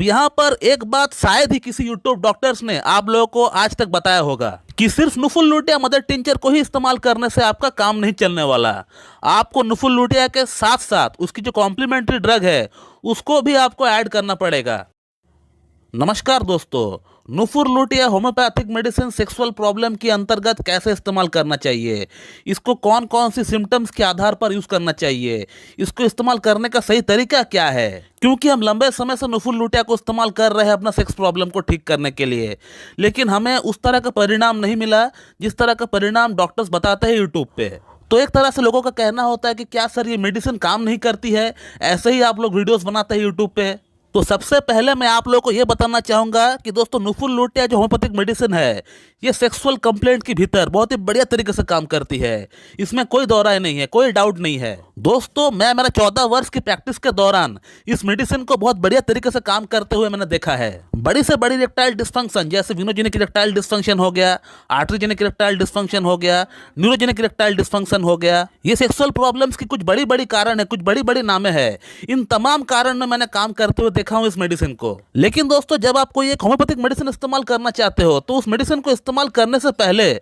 अब यहाँ पर एक बात शायद ही किसी यूट्यूब डॉक्टर्स ने आप लोगों को आज तक बताया होगा कि सिर्फ नुफुल लुटिया मदर टिंचर को ही इस्तेमाल करने से आपका काम नहीं चलने वाला। आपको नुफुल लुटिया के साथ साथ उसकी जो कॉम्प्लीमेंट्री ड्रग है उसको भी आपको ऐड करना पड़ेगा। नमस्कार दोस्तों, नुफुल लुटिया होम्योपैथिक मेडिसिन सेक्सुअल प्रॉब्लम के अंतर्गत कैसे इस्तेमाल करना चाहिए, इसको कौन कौन सी सिम्टम्स के आधार पर यूज़ करना चाहिए, इसको इस्तेमाल करने का सही तरीका क्या है। क्योंकि हम लंबे समय से नुफुल लुटिया को इस्तेमाल कर रहे हैं अपना सेक्स प्रॉब्लम को ठीक करने के लिए, लेकिन हमें उस तरह का परिणाम नहीं मिला जिस तरह का परिणाम डॉक्टर्स बताते हैं यूट्यूब पे। तो एक तरह से लोगों का कहना होता है कि क्या सर ये मेडिसिन काम नहीं करती है, ऐसे ही आप लोग वीडियोस बनाते हैं यूट्यूब पे। तो सबसे पहले मैं आप लोगों को ये बताना चाहूँगा कि दोस्तों नुफुल लुटिया जो होम्योपैथिक मेडिसिन है ये सेक्सुअल कंप्लेंट के भीतर बहुत ही बढ़िया तरीके से काम करती है, इसमें कोई दो राय नहीं है, कोई डाउट नहीं है। दोस्तों मैं मेरा 14 वर्ष की प्रैक्टिस के दौरान इस मेडिसिन को बहुत बढ़िया तरीके से काम करते हुए मैंने देखा है। बड़ी से बड़ी इरेक्टाइल डिस्फंक्शन जैसे विनोजेनिक इरेक्टाइल डिस्फंक्शन हो गया, आर्टरीजेनिक इरेक्टाइल डिस्फंक्शन हो गया, न्यूरोजेनिक इरेक्टाइल डिस्फंक्शन हो गया, ये सेक्सुअल प्रॉब्लम्स की कुछ बड़ी बड़ी कारण है, कुछ बड़ी बड़ी नामें हैं। इन तमाम कारण में मैंने काम करते हुए देखा हूँ इस मेडिसिन को। लेकिन दोस्तों जब आप कोई एक होम्योपैथिक मेडिसिन इस्तेमाल करना चाहते हो तो उस मेडिसिन को इस्तेमाल करने से पहले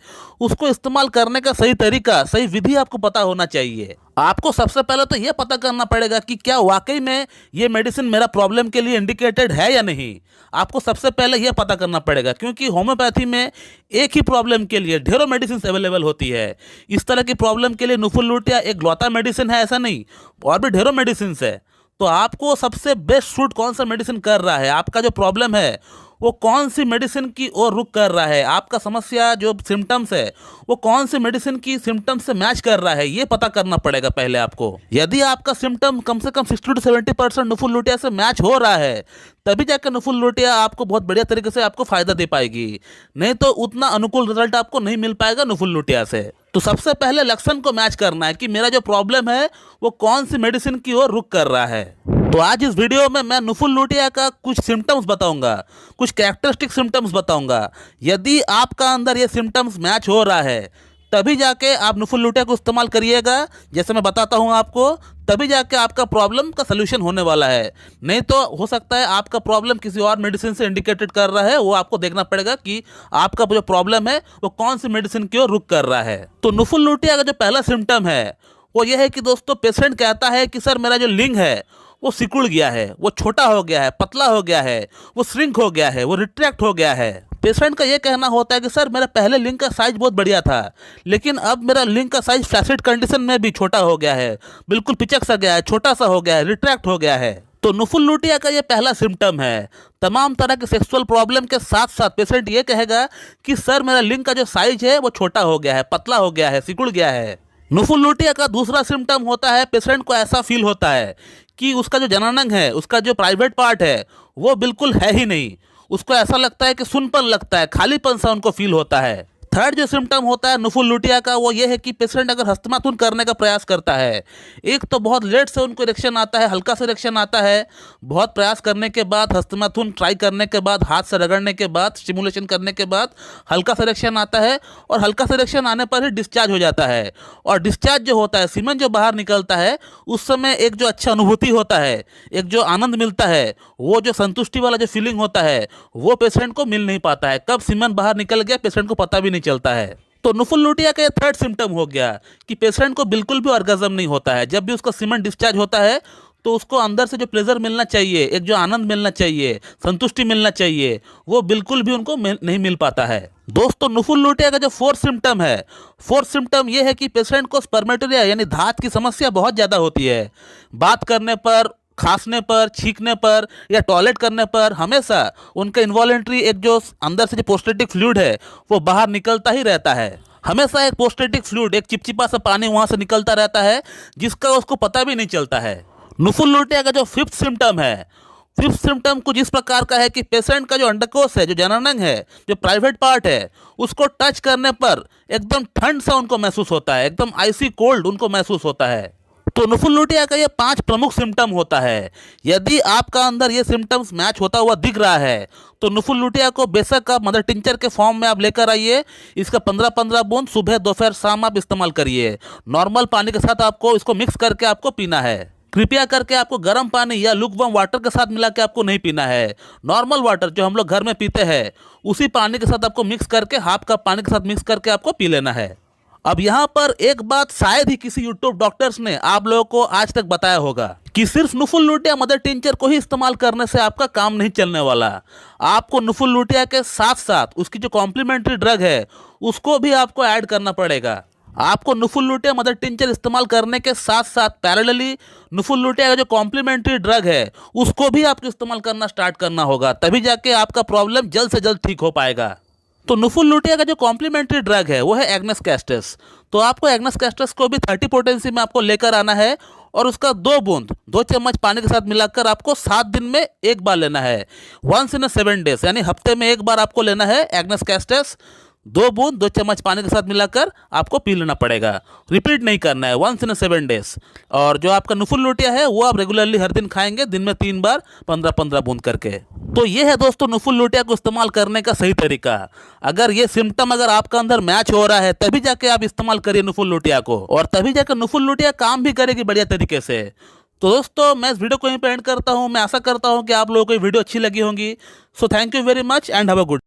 उसको इस्तेमाल करने का सही तरीका, सही विधि आपको पता होना चाहिए। आपको सबसे पहले तो यह पता करना पड़ेगा कि क्या वाकई में ये मेडिसिन मेरा प्रॉब्लम के लिए इंडिकेटेड है या नहीं। आपको सबसे पहले यह पता करना पड़ेगा, क्योंकि होम्योपैथी में एक ही प्रॉब्लम के लिए ढेरों मेडिसिन अवेलेबल होती है। इस तरह की प्रॉब्लम के लिए नुफुल लुटिया एक ग्लौता मेडिसिन है ऐसा नहीं, और भी ढेरों मेडिसिन है। तो आपको सबसे बेस्ट सूट कौन सा मेडिसिन कर रहा है, आपका जो प्रॉब्लम है वो कौन सी मेडिसिन की ओर रुख कर रहा है, आपका समस्या जो सिम्टम्स है वो कौन सी मेडिसिन की सिम्टम्स से मैच कर रहा है, ये पता करना पड़ेगा पहले आपको। यदि आपका सिम्टम कम से कम 60 to 70% नुफुल लुटिया से मैच हो रहा है तभी जाकर नुफुल लुटिया आपको बहुत बढ़िया तरीके से आपको फायदा दे पाएगी, नहीं तो उतना अनुकूल रिजल्ट आपको नहीं मिल पाएगा नुफुल लुटिया से। तो सबसे पहले लक्षण को मैच करना है कि मेरा जो प्रॉब्लम है वो कौन सी मेडिसिन की ओर रुख कर रहा है। तो आज इस वीडियो में मैं नुफुल लुटिया का कुछ सिम्टम्स बताऊंगा, कुछ कैरेक्टरिस्टिक सिम्टम्स बताऊंगा। यदि आपका अंदर ये सिम्टम्स मैच हो रहा है तभी जाके आप नुफुल लुटिया को इस्तेमाल करिएगा, जैसे मैं बताता हूँ आपको, तभी जाके आपका प्रॉब्लम का सलूशन होने वाला है। नहीं तो हो सकता है आपका प्रॉब्लम किसी और मेडिसिन से इंडिकेटेड कर रहा है, वो आपको देखना पड़ेगा कि आपका जो प्रॉब्लम है वो कौन सी मेडिसिन की ओर रुख कर रहा है। तो नुफुल लुटिया का जो पहला सिम्टम है वो ये है कि दोस्तों पेशेंट कहता है कि सर मेरा जो लिंग है वो सिकुड़ गया है, वो छोटा हो गया है, पतला हो गया है, वो श्रिंक हो गया है, वो रिट्रैक्ट हो गया है। पेशेंट का ये कहना होता है कि सर मेरा पहले लिंग का साइज बहुत बढ़िया था, लेकिन अब मेरा लिंग का साइज फ्लैसिड कंडीशन में भी छोटा हो गया है, बिल्कुल पिचक सा गया है, छोटा सा हो गया है, रिट्रैक्ट हो गया है। तो नुफुल लुटिया का ये पहला सिम्टम है। तमाम तरह के सेक्सुअल प्रॉब्लम के साथ साथ पेशेंट ये कहेगा कि सर मेरा लिंग का जो साइज है वो छोटा हो गया है, पतला हो गया है, सिकुड़ गया है। नुफुल लुटिया का दूसरा सिम्टम होता है, पेशेंट को ऐसा फील होता है कि उसका जो जननांग है, उसका जो प्राइवेट पार्ट है वो बिल्कुल है ही नहीं। उसको ऐसा लगता है कि सुनपन लगता है, खालीपन सा उनको फील होता है। थर्ड जो सिम्टम होता है नुफुल लुटिया का वो ये है कि पेशेंट अगर हस्तमाथुन करने का प्रयास करता है, एक तो बहुत लेट से उनको इरेक्शन आता है, हल्का सा इरेक्शन आता है, बहुत प्रयास करने के बाद, हस्तमाथुन ट्राई करने के बाद, हाथ से रगड़ने के बाद, स्टिमुलेशन करने के बाद हल्का सा इरेक्शन आता है, और हल्का सा इरेक्शन आने पर ही डिस्चार्ज हो जाता है। और डिस्चार्ज जो होता है, सीमन जो बाहर निकलता है, उस समय एक जो अच्छा अनुभूति होता है, एक जो आनंद मिलता है, वो जो संतुष्टि वाला जो फीलिंग होता है वो पेशेंट को मिल नहीं पाता है। कब सीमन बाहर निकल गया पेशेंट को पता भी नहीं चलता है। तो नुफुल लुटिया का ये थर्ड सिम्टम हो गया कि पेशेंट को बिल्कुल भी ऑर्गेज्म नहीं होता है। जब भी उसका सीमन डिस्चार्ज होता है तो उसको अंदर से जो प्लेजर मिलना चाहिए, एक जो आनंद मिलना चाहिए, संतुष्टि मिलना चाहिए, वो बिल्कुल भी उनको नहीं मिल पाता है। दोस्तों नुफुल लुटिया का जो फोर्थ सिम्टम है, फोर्थ सिम्टम ये है कि पेशेंट को स्पर्मेटोरिया यानी धात की समस्या बहुत ज़्यादा होती है। बात करने पर, खांसने पर, छींकने पर या टॉयलेट करने पर हमेशा उनका इन्वॉलेंट्री एक जो अंदर से जो प्रोस्टेटिक फ्लूइड है वो बाहर निकलता ही रहता है। हमेशा एक प्रोस्टेटिक फ्लूइड, एक चिपचिपा सा पानी वहाँ से निकलता रहता है जिसका उसको पता भी नहीं चलता है। नुफुल लुटिया का जो फिफ्थ सिम्टम है, फिफ्थ सिम्टम कुछ इस प्रकार का है कि पेशेंट का जो अंडकोश है, जो जननांग है, जो प्राइवेट पार्ट है, उसको टच करने पर एकदम ठंड सा उनको महसूस होता है, एकदम आइसी कोल्ड उनको महसूस होता है। तो नुफुल लुटिया का ये 5 प्रमुख सिम्टम होता है। यदि आपका अंदर ये सिम्टम्स मैच होता हुआ दिख रहा है तो नुफुल लुटिया को बेशक आप मदर टिंचर के फॉर्म में आप लेकर आइए। इसका 15-15 बूंद सुबह दोपहर शाम आप इस्तेमाल करिए। नॉर्मल पानी के साथ आपको इसको मिक्स करके आपको पीना है। कृपया करके आपको गर्म पानी या लुकवार्म वाटर के साथ मिला के आपको नहीं पीना है। नॉर्मल वाटर जो हम लोग घर में पीते हैं उसी पानी के साथ आपको मिक्स करके, हाफ कप पानी के साथ मिक्स करके आपको पी लेना है। अब यहाँ पर एक बात शायद ही किसी यूट्यूब डॉक्टर्स ने आप लोगों को आज तक बताया होगा कि सिर्फ नुफुल लुटिया मदर टिंचर को ही इस्तेमाल करने से आपका काम नहीं चलने वाला। आपको नुफुल लुटिया के साथ साथ उसकी जो कॉम्प्लीमेंट्री ड्रग है उसको भी आपको ऐड करना पड़ेगा। आपको नुफुल लुटिया मदर टिंचर इस्तेमाल करने के साथ साथ पैरेलली नुफुल लुटिया का जो कॉम्प्लीमेंट्री ड्रग है उसको भी आपको इस्तेमाल करना स्टार्ट करना होगा, तभी जाके आपका प्रॉब्लम जल्द से जल्द ठीक हो पाएगा। तो नुफुल लुटिया का जो कॉम्प्लीमेंट्री ड्रग है वो है एग्नेस कैस्टस। तो आपको एग्नेस कैस्टस को भी 30 पोटेंसी में आपको लेकर आना है और उसका 2 चम्मच पानी के साथ मिलाकर आपको 7 दिन में एक बार लेना है। 1 in 7 days, यानी हफ्ते में एक बार आपको लेना है एग्नेस कैस्टस। 2 चम्मच पानी के साथ मिलाकर आपको पी लेना पड़ेगा, रिपीट नहीं करना है, 1 in 7 days। और जो आपका नुफुल लुटिया है वो आप रेगुलरली हर दिन खाएंगे, दिन में 3 बार 15-15 बूंद करके। तो ये है दोस्तों नुफुल लुटिया को इस्तेमाल करने का सही तरीका। अगर ये सिम्टम अगर आपका अंदर मैच हो रहा है तभी जाके आप इस्तेमाल करिए नुफुल लुटिया को, और तभी जाकर नुफुल लुटिया काम भी करेगी बढ़िया तरीके से। तो दोस्तों मैं इस वीडियो को यहीं पे एंड करता हूँ। मैं आशा करता हूँ कि आप लोगों को ये वीडियो अच्छी लगी होंगी। So thank you very much and have a good.